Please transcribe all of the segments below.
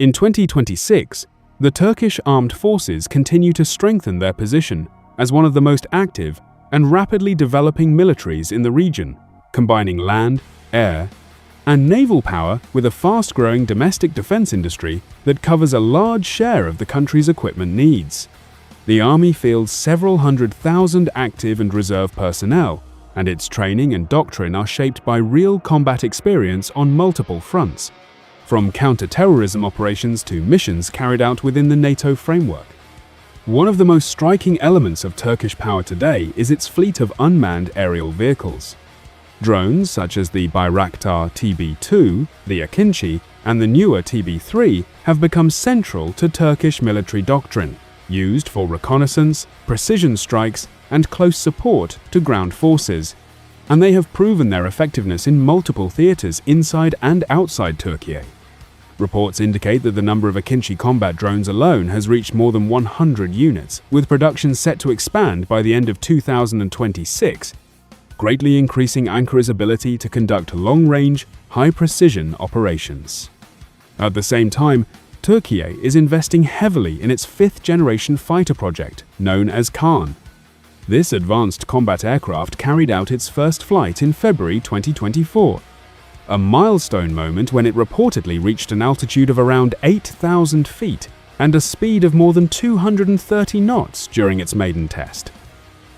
In 2026, the Turkish armed forces continue to strengthen their position as one of the most active and rapidly developing militaries in the region, combining land, air, and naval power with a fast-growing domestic defense industry that covers a large share of the country's equipment needs. The army fields several 100,000 active and reserve personnel, and its training and doctrine are shaped by real combat experience on multiple fronts, from counter-terrorism operations to missions carried out within the NATO framework. One of the most striking elements of Turkish power today is its fleet of unmanned aerial vehicles. Drones such as the Bayraktar TB2, the Akıncı, and the newer TB3 have become central to Turkish military doctrine, used for reconnaissance, precision strikes, and close support to ground forces, and they have proven their effectiveness in multiple theaters inside and outside Turkey. Reports indicate that the number of Akıncı combat drones alone has reached more than 100 units, with production set to expand by the end of 2026, greatly increasing Ankara's ability to conduct long-range, high-precision operations. At the same time, Turkiye is investing heavily in its fifth-generation fighter project, known as KAAN. This advanced combat aircraft carried out its first flight in February 2024, a milestone moment when it reportedly reached an altitude of around 8,000 feet and a speed of more than 230 knots during its maiden test.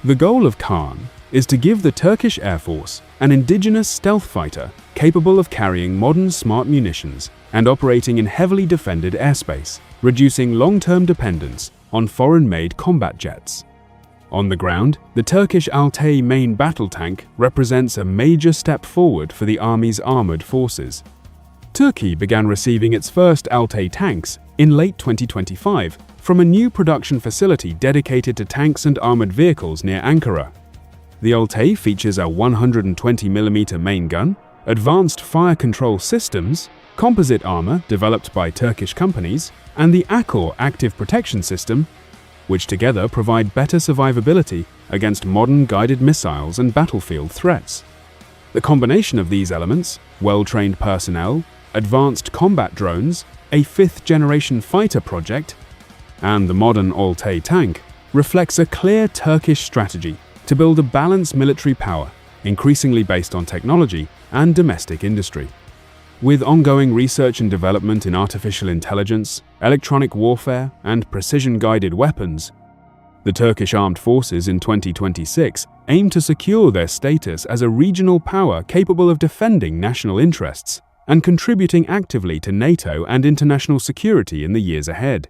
The goal of KAAN is to give the Turkish Air Force an indigenous stealth fighter capable of carrying modern smart munitions and operating in heavily defended airspace, reducing long-term dependence on foreign-made combat jets. On the ground, the Turkish Altay main battle tank represents a major step forward for the army's armored forces. Turkey began receiving its first Altay tanks in late 2025 from a new production facility dedicated to tanks and armored vehicles near Ankara. The Altay features a 120mm main gun, advanced fire control systems, composite armor developed by Turkish companies, and the Akor active protection system, which together provide better survivability against modern guided missiles and battlefield threats. The combination of these elements, well-trained personnel, advanced combat drones, a fifth-generation fighter project, and the modern Altay tank, reflects a clear Turkish strategy to build a balanced military power, increasingly based on technology and domestic industry. With ongoing research and development in artificial intelligence, electronic warfare, and precision-guided weapons, the Turkish armed forces in 2026 aim to secure their status as a regional power capable of defending national interests and contributing actively to NATO and international security in the years ahead.